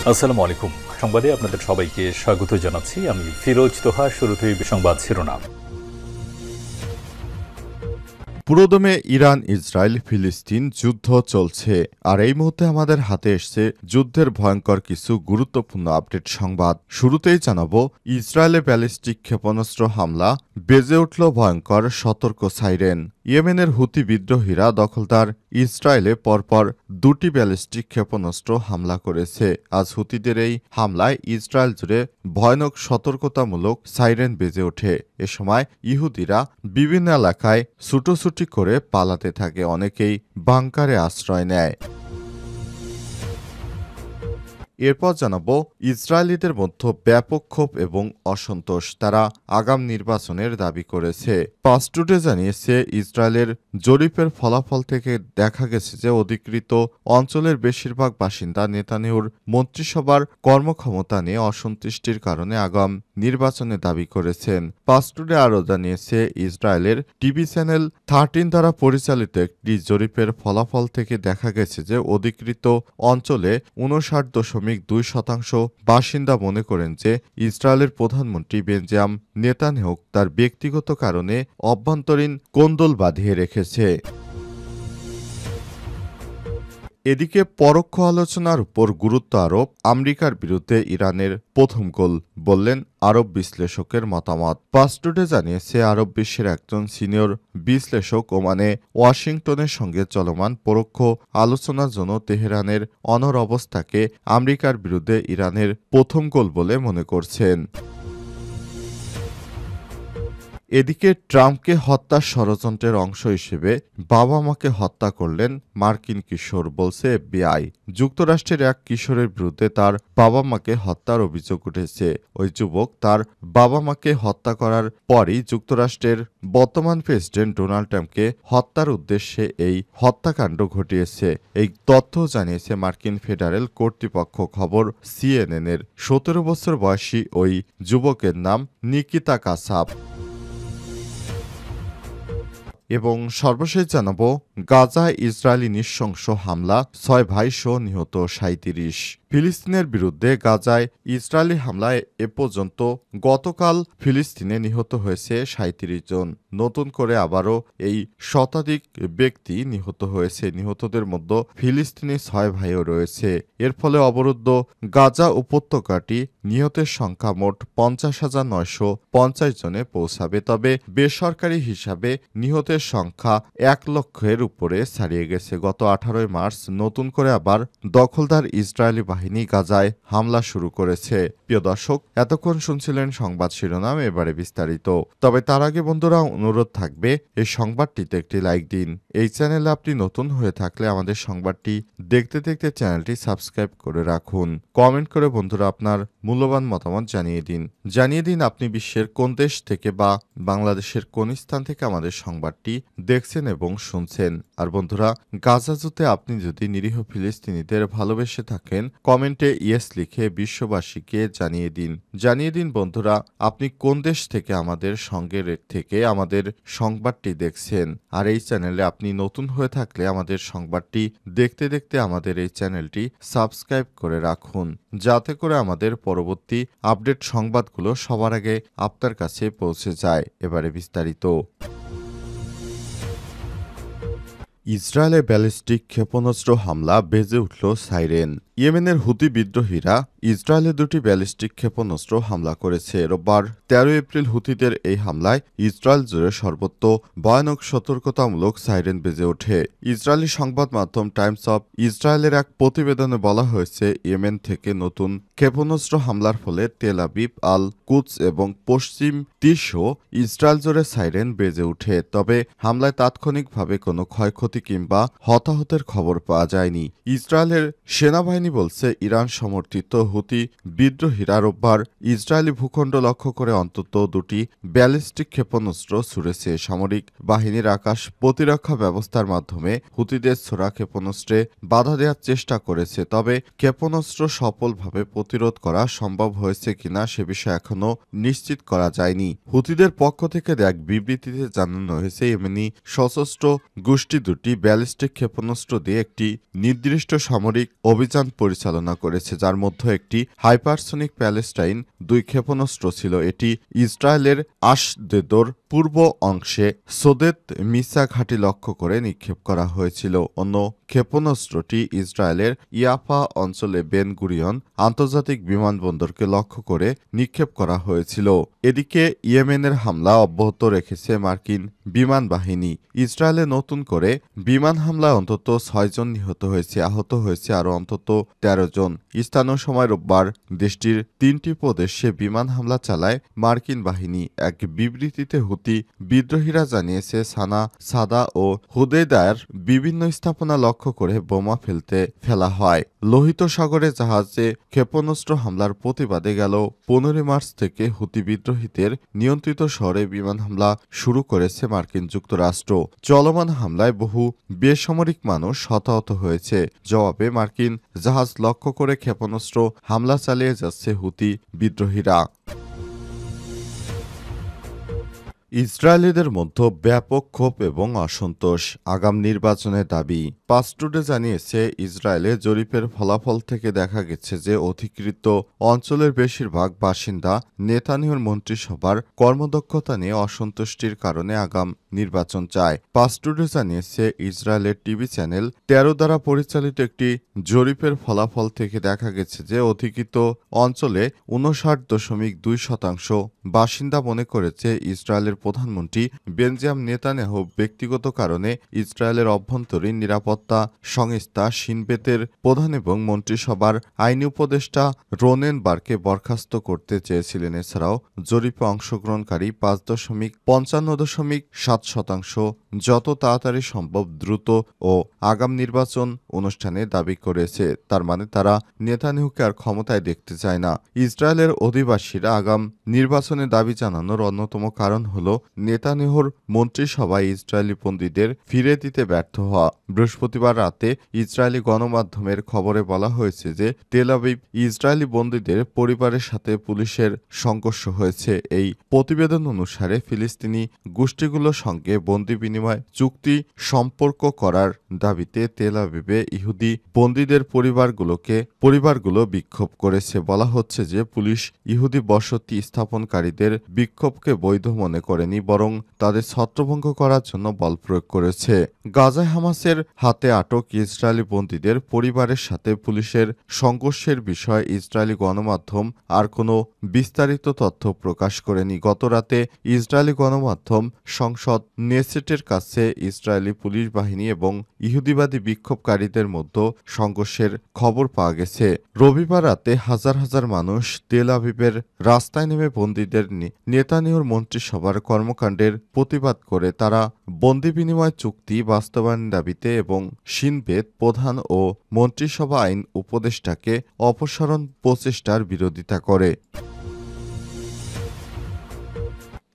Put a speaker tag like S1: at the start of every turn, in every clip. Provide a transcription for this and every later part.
S1: আসসালামু আলাইকুম। সংবাদে আপনাদের সবাইকে স্বাগত জানাচ্ছি। আমি ফিরোজ তোহা। শুরুতেই সংবাদ শিরোনাম।
S2: পুরোদমে ইরান ইসরায়েল ফিলিস্তিন যুদ্ধ চলছে, আর এই মুহূর্তে আমাদের হাতে এসছে যুদ্ধের ভয়ঙ্কর কিছু গুরুত্বপূর্ণ আপডেট সংবাদ। শুরুতেই জানাবো, ইসরায়েলে ব্যালিস্টিক ক্ষেপণাস্ত্র হামলা, বেজে উঠল ভয়ঙ্কর সতর্ক সাইরেন। ইয়েমেনের হুতি বিদ্রোহীরা দখলদার ইসরায়েলে পরপর দুটি ব্যালিস্টিক ক্ষেপণাস্ত্র হামলা করেছে। আজ হুতিদের এই হামলায় ইসরায়েল জুড়ে ভয়ানক সতর্কতামূলক সাইরেন বেজে ওঠে। এ সময় ইহুদিরা বিভিন্ন এলাকায় ছুটোছুটি করে পালাতে থাকে, অনেকেই বাংকারে আশ্রয় নেয়। এরপর জানাবো, ইসরায়েলিদের মধ্যে ব্যাপক ক্ষোভ এবং অসন্তোষ, তারা আগাম নির্বাচনের দাবি করেছে। পাসটুডে জানিয়েছে, ইসরায়েলের জরিপের ফলাফল থেকে দেখা গেছে যে অধিকৃত অঞ্চলের বেশিরভাগ বাসিন্দা নেতানিয়াহুর মন্ত্রিসভার কর্মক্ষমতা নিয়ে অসন্তুষ্টির কারণে আগাম নির্বাচনের দাবি করেছেন। পাসটুডে আরও জানিয়েছে, ইসরায়েলের টিভি চ্যানেল 13 দ্বারা পরিচালিত একটি জরিপের ফলাফল থেকে দেখা গেছে যে অধিকৃত অঞ্চলে 59.2% বাসিন্দা মনে করেন যে ইসরায়েলের প্রধানমন্ত্রী বেঞ্জামিন নেতানিয়াহু তার ব্যক্তিগত কারণে অভ্যন্তরীণ কোন্দল বাঁধিয়ে রেখেছে। এদিকে পরোক্ষ আলোচনার উপর গুরুত্ব আরোপ, আমেরিকার বিরুদ্ধে ইরানের প্রথম গোল, বললেন আরব বিশ্লেষকের মতামত। পাসটুডে জানিয়েছে, আরব বিশ্বের একজন সিনিয়র বিশ্লেষক ওমানে ওয়াশিংটনের সঙ্গে চলমান পরোক্ষ আলোচনার জন্য তেহরানের অনড় অবস্থাকে আমেরিকার বিরুদ্ধে ইরানের প্রথম গোল বলে মনে করছেন। এদিকে ট্রাম্পকে হত্যার ষড়যন্ত্রের অংশ হিসেবে বাবা মাকে হত্যা করলেন মার্কিন কিশোর, বলছে এফবিআই। যুক্তরাষ্ট্রের এক কিশোরের বিরুদ্ধে তার বাবা মাকে হত্যার অভিযোগ উঠেছে। ওই যুবক তার বাবা মাকে হত্যা করার পরই যুক্তরাষ্ট্রের বর্তমান প্রেসিডেন্ট ডোনাল্ড ট্রাম্পকে হত্যার উদ্দেশ্যে এই হত্যাকাণ্ড ঘটিয়েছে। এই তথ্য জানিয়েছে মার্কিন ফেডারেল কর্তৃপক্ষ। খবর সিএনএনের। 17 বছর বয়সী ওই যুবকের নাম নিকিতা কাসাব। এবং সর্বশেষ জানাবো, গাজায় ইসরায়েলি নৃশংস হামলা, 6 ভাইসহ নিহত 37। ফিলিস্তিনের বিরুদ্ধে গাজায় ইসরায়েলি হামলায় এ পর্যন্ত গতকাল ফিলিস্তিনে নিহত হয়েছে 37 জন। নতুন করে আবারও এই শতাধিক ব্যক্তি নিহত হয়েছে। নিহতদের মধ্যে ফিলিস্তিনি 6 ভাইও রয়েছে। এর ফলে অবরুদ্ধ গাজা উপত্যকাটি নিহতের সংখ্যা মোট 50,950 জনে পৌঁছাবে। তবে বেসরকারি হিসাবে নিহতের সংখ্যা 1 লক্ষের উপরে ছাড়িয়ে গেছে। গত 18 মার্চ নতুন করে আবার দখলদার ইসরায়েলি বাহিনী গাজায় হামলা শুরু করেছে। প্রিয় দর্শক, এতক্ষণ শুনছিলেন সংবাদ শিরোনাম, এবারে বিস্তারিত। তবে তার আগে বন্ধুরা, অনুরোধ থাকবে এই সংবাদটিতে একটি লাইক দিন। এই চ্যানেলে আপনি নতুন হয়ে থাকলে আমাদের সংবাদটি দেখতে দেখতে চ্যানেলটি সাবস্ক্রাইব করে রাখুন। কমেন্ট করে বন্ধুরা আপনার মূল্যবান মতামত জানিয়ে দিন আপনি বিশ্বের কোন দেশ থেকে বা বাংলাদেশের কোন স্থান থেকে আমাদের সংবাদটি দেখছেন এবং শুনছেন। আর বন্ধুরা, গাজা যুদ্ধে আপনি যদি নিরীহ ফিলিস্তিনিদের ভালোবেসে থাকেন, কমেন্টে ইয়েস লিখে বিশ্ববাসীকে জানিয়ে দিন বন্ধুরা, আপনি কোন দেশ থেকে আমাদের সঙ্গে থেকে আমাদের সংবাদটি দেখছেন। আর এই চ্যানেলে আপনি নতুন হয়ে থাকলে আমাদের সংবাদটি দেখতে দেখতে আমাদের এই চ্যানেলটি সাবস্ক্রাইব করে রাখুন, যাতে করে আমাদের পরবর্তী আপডেট সংবাদগুলো সবার আগে আপনার কাছে পৌঁছে যায়। এবারে বিস্তারিত। ইসরায়েলে ব্যালিস্টিক ক্ষেপণাস্ত্র হামলা, বেজে উঠল সাইরেন। ইয়েমেনের হুতি বিদ্রোহীরা ইসরায়েলে দুটি ব্যালিস্টিক ক্ষেপণাস্ত্র হামলা করেছে। রোববার 13 এপ্রিল হুতিদের এই হামলায় ইসরায়েল জুড়ে সর্বত্র ভয়ানক সতর্কতামূলক সাইরেন বেজে ওঠে। ইসরায়েলি সংবাদ মাধ্যম টাইমস অব ইসরায়েলের এক প্রতিবেদনে বলা হয়েছে, ইয়েমেন থেকে নতুন ক্ষেপণাস্ত্র হামলার ফলে তেল আবিব, আল কুদস এবং পশ্চিম তীরসহ ইসরায়েল জুড়ে সাইরেন বেজে ওঠে। তবে হামলায় তাৎক্ষণিকভাবে কোনো ক্ষয়ক্ষতি কিংবা হতাহতের খবর পাওয়া যায়নি। ইসরায়েলের সেনাবাহিনী বলছে, ইরান সমর্থিত হুতি বিদ্রোহীরা রোববার ইসরায়েলি ভূখণ্ড লক্ষ্য করে অন্তত দুটি ব্যালিস্টিক ক্ষেপণাস্ত্র ছুড়েছে। সামরিক বাহিনীর আকাশ প্রতিরক্ষা ব্যবস্থার মাধ্যমে হুতিদের ছোড়া ক্ষেপণাস্ত্রে বাধা দেওয়ার চেষ্টা করেছে, তবে ক্ষেপণাস্ত্র সফলভাবে প্রতিরোধ করা সম্ভব হয়েছে কিনা সে বিষয়ে এখনও নিশ্চিত করা যায়নি। হুতিদের পক্ষ থেকে এক বিবৃতিতে জানানো হয়েছে, ইয়েমেনি সশস্ত্র গোষ্ঠী দুটি ব্যালিস্টিক ক্ষেপণাস্ত্র দিয়ে একটি নির্দিষ্ট সামরিক অভিযান পরিচালনা করেছে, যার মধ্যে একটি হাইপারসনিক প্যালেস্টাইন 2 ক্ষেপণাস্ত্র ছিল। এটি ইসরায়েলের আশদেদোর পূর্ব অংশে সোদেত মিসা ঘাঁটি লক্ষ্য করে নিক্ষেপ করা হয়েছিল। অন্য ক্ষেপণাস্ত্রটি ইসরায়েলের ইয়াফা অঞ্চলে বেন গুরিয়ন আন্তর্জাতিক বিমানবন্দরকে লক্ষ্য করে নিক্ষেপ করা হয়েছিল। এদিকে ইয়েমেনের হামলা অব্যাহত রেখেছে মার্কিন বিমান বাহিনী। ইসরায়েলে নতুন করে বিমান হামলায় অন্তত 6 জন নিহত হয়েছে, আহত হয়েছে আরও অন্তত 13 জন। স্থানীয় সময় রোববার দেশটির 3টি প্রদেশে বিমান হামলা চালায় মার্কিন বাহিনী। এক বিবৃতিতে হুতি বিদ্রোহীরা জানিয়েছে, সানা, সাদা ও হুদেইদার বিভিন্ন স্থাপনা লক্ষ্য করে বোমা ফেলা হয়। লোহিত সাগরে জাহাজে ক্ষেপণাস্ত্র হামলার প্রতিবাদে গেল 15 মার্চ থেকে হুতি বিদ্রোহীদের নিয়ন্ত্রিত শহরে বিমান হামলা শুরু করেছে মার্কিন যুক্তরাষ্ট্র। চলমান হামলায় বহু বেসামরিক মানুষ হতাহত হয়েছে। জবাবে মার্কিন জাহাজ লক্ষ্য করে ক্ষেপণাস্ত্র হামলা চালিয়ে যাচ্ছে হুতি বিদ্রোহীরা। ইসরায়েলিদের মধ্যে ব্যাপক ক্ষোভ এবং অসন্তোষ, আগাম নির্বাচনের দাবি। পাসটুডে জানিয়েছে, ইসরায়েলে জরিপের ফলাফল থেকে দেখা গেছে যে অধিকৃত অঞ্চলের বেশিরভাগ বাসিন্দা নেতানিয়াহুর মন্ত্রিসভার কর্মদক্ষতা নিয়ে অসন্তুষ্টির কারণে আগাম নির্বাচন চায়। পাসটুডে জানিয়েছে, ইসরায়েলের টিভি চ্যানেল 13 দ্বারা পরিচালিত একটি জরিপের ফলাফল থেকে দেখা গেছে যে অধিকৃত অঞ্চলে 59.2% বাসিন্দা মনে করেছে ইসরায়েলের প্রধানমন্ত্রী বেনজামিন নেতানিয়াহু ব্যক্তিগত কারণে ইসরায়েলের অভ্যন্তরীণ নিরাপত্তা সংস্থা শিনবেতের প্রধান এবং মন্ত্রিসভার আইনি উপদেষ্টা রোনেন বারকে বরখাস্ত করতে চেয়েছিলেন। এছাড়াও জরিপে অংশগ্রহণকারী ৫.৫.৭% যত তাড়াতাড়ি সম্ভব দ্রুত ও আগাম নির্বাচন অনুষ্ঠানে দাবি করেছে। তার মানে তারা নেতানিয়াহুকে আর ক্ষমতায় দেখতে চায় না। ইসরায়েলের অধিবাসীরা আগাম নির্বাচনে দাবি জানানোর অন্যতম কারণ হল নেতানিয়াহুর মন্ত্রিসভায় ইসরায়েলি বন্দীদের ফিরে দিতে ব্যর্থ হওয়া। বৃহস্পতিবার রাতে ইসরায়েলি গণমাধ্যমের খবরে বলা হয়েছে যে তেল আবিব ইসরায়েলি বন্দীদের পরিবারের সাথে পুলিশের সংঘর্ষ হয়েছে। এই প্রতিবেদন অনুসারে ফিলিস্তিনি গোষ্ঠীগুলোর সঙ্গে বন্দী বিনিময় চুক্তি সম্পর্ক করার দাবিতে তেল আবিবে ইহুদি বন্দীদের পরিবারগুলো বিক্ষোভ করেছে। বলা হচ্ছে যে পুলিশ ইহুদি বসতি স্থাপনকারীদের বিক্ষোভকে বৈধ মনে করেনি, বরং তাদের ছত্রভঙ্গ করার জন্য বল প্রয়োগ করেছে। গাজায় হামাসের হাতে আটক ইসরায়েলি বন্দীদের পরিবারের সাথে পুলিশের সংঘর্ষের বিষয়ে ইসরায়েলি গণমাধ্যম আর কোনো বিস্তারিত তথ্য প্রকাশ করেনি। গতরাতে ইসরায়েলি গণমাধ্যম সংসদ নেসেটের কাছে ইসরায়েলি পুলিশ বাহিনী এবং ইহুদিবাদী বিক্ষোভকারীদের মধ্যে সংঘর্ষের খবর পাওয়া গেছে। রবিবার রাতে হাজার হাজার মানুষ তেল আবিবের রাস্তায় নেমে বন্দীদের নেতানিয়াহুর মন্ত্রিসভার কর্মকাণ্ডের প্রতিবাদ করে তারা বন্দি বিনিময় চুক্তি বাস্তবায়ন দাবিতে এবং শিনবেত প্রধান ও মন্ত্রিসভা আইন উপদেষ্টাকে অপসারণ প্রচেষ্টার বিরোধিতা করে।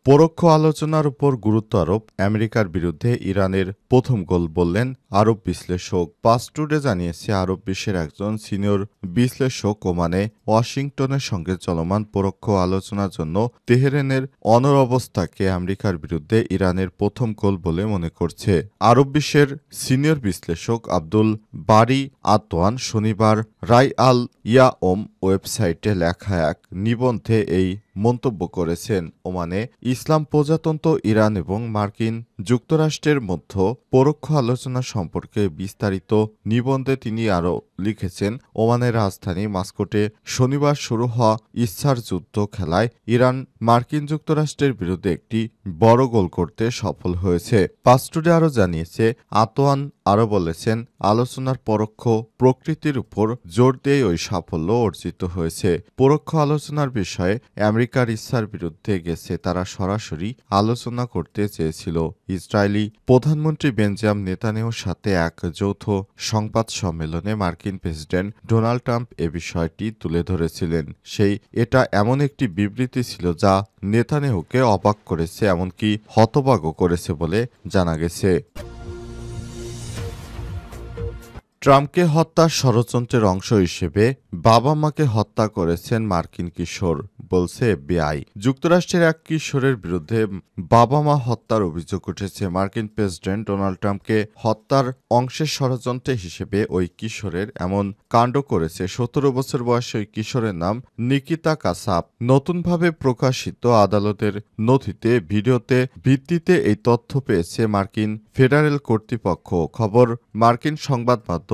S2: পরোক্ষ আলোচনার উপর গুরুত্ব আরোপ আমেরিকার বিরুদ্ধে ইরানের প্রথম গোল, বললেন আরব বিশ্লেষক। পাসটুডে জানিয়েছে, আরব বিশ্বের একজন সিনিয়র বিশ্লেষক ওমানে ওয়াশিংটনের সঙ্গে চলমান পরোক্ষ আলোচনার জন্য তেহরানের অনড়বস্থাকে আমেরিকার বিরুদ্ধে ইরানের প্রথম গোল বলে মনে করছে। আরব বিশ্বের সিনিয়র বিশ্লেষক আব্দুল বারি আতওয়ান শনিবার রাই আল ইয়াওম ওয়েবসাইটে লেখা এক নিবন্ধে এই মন্তব্য করেছেন। ওমানে ইসলাম প্রজাতন্ত্র ইরান এবং মার্কিন যুক্তরাষ্ট্রের মধ্যে পরোক্ষ আলোচনা সম্পর্কে বিস্তারিত নিবন্ধে তিনি আরও লিখেছেন, ওমানের রাজধানী মাস্কোটে শনিবার শুরু হওয়া ইচ্ছার যুদ্ধ খেলায় ইরান মার্কিন যুক্তরাষ্ট্রের বিরুদ্ধে একটি বড় গোল করতে সফল হয়েছে। পাসটুডে আরও জানিয়েছে, আতোয়ান আরও বলেছেন, আলোচনার পরোক্ষ প্রকৃতির উপর জোর দিয়ে ওই সাফল্য অর্জিত হয়েছে। পরোক্ষ আলোচনার বিষয়ে আমেরিকার ইচ্ছার বিরুদ্ধে গেছে, তারা সরাসরি আলোচনা করতে চেয়েছিল। ইসরায়েলি প্রধানমন্ত্রী বেঞ্জামিন নেতানিয়াহুর সাথে এক যৌথ সংবাদ সম্মেলনে মার্কিন প্রেসিডেন্ট ডোনাল্ড ট্রাম্প এ বিষয়টি তুলে ধরেছিলেন। এটা এমন একটি বিবৃতি ছিল যা নেতানিয়াহুকে অবাক করেছে, এমনকি হতবাকও করেছে বলে জানা গেছে। ট্রাম্পকে হত্যার ষড়যন্ত্রের অংশ হিসেবে বাবা মাকে হত্যা করেছেন মার্কিন কিশোর, বলছে এফবিআই। যুক্তরাষ্ট্রের এক কিশোরের বিরুদ্ধে বাবা মা হত্যার অভিযোগ উঠেছে। মার্কিন প্রেসিডেন্ট ডোনাল্ড ট্রাম্পকে হত্যার অংশের ষড়যন্ত্র হিসেবে ওই কিশোরের এমন কাণ্ড করেছে। ১৭ বছর বয়সী ওই কিশোরের নাম নিকিতা কাসাব। নতুনভাবে প্রকাশিত আদালতের নথিতে ভিডিওতে ভিত্তিতে এই তথ্য পেয়েছে মার্কিন ফেডারেল কর্তৃপক্ষ। খবর মার্কিন সংবাদ মাধ্যম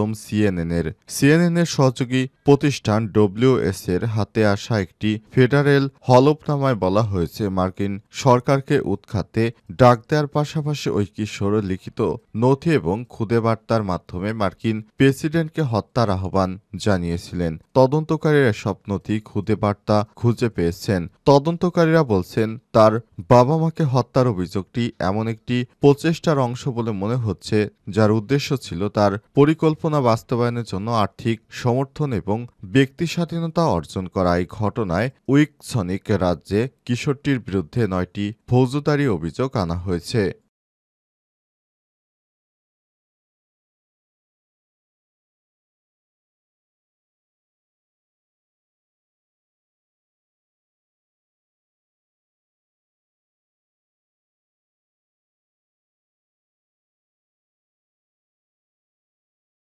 S2: সিএনএনের সহযোগী প্রতিষ্ঠান ডব্লিউএস এর হাতে আসা একটি ফেডারেল হলফনামায় বলা হয়েছে, মার্কিন সরকারকে উৎখাতে ডাক দেওয়ার পাশাপাশি ওই কিশোর লিখিত নথি এবং খুদে বার্তার মাধ্যমে মার্কিন প্রেসিডেন্টকে হত্যার আহ্বান জানিয়েছিলেন। তদন্তকারীরা এসব নথি খুদে বার্তা খুঁজে পেয়েছেন। তদন্তকারীরা বলছেন তার বাবা মাকে হত্যার অভিযোগটি এমন একটি প্রচেষ্টার অংশ বলে মনে হচ্ছে যার উদ্দেশ্য ছিল তার পরিকল্পনা বাস্তবায়নের জন্য আর্থিক সমর্থন এবং ব্যক্তি স্বাধীনতা অর্জন করা। এই ঘটনায় উইসকনসিন রাজ্যে কিশোরটির বিরুদ্ধে ৯টি ফৌজদারি অভিযোগ আনা হয়েছে।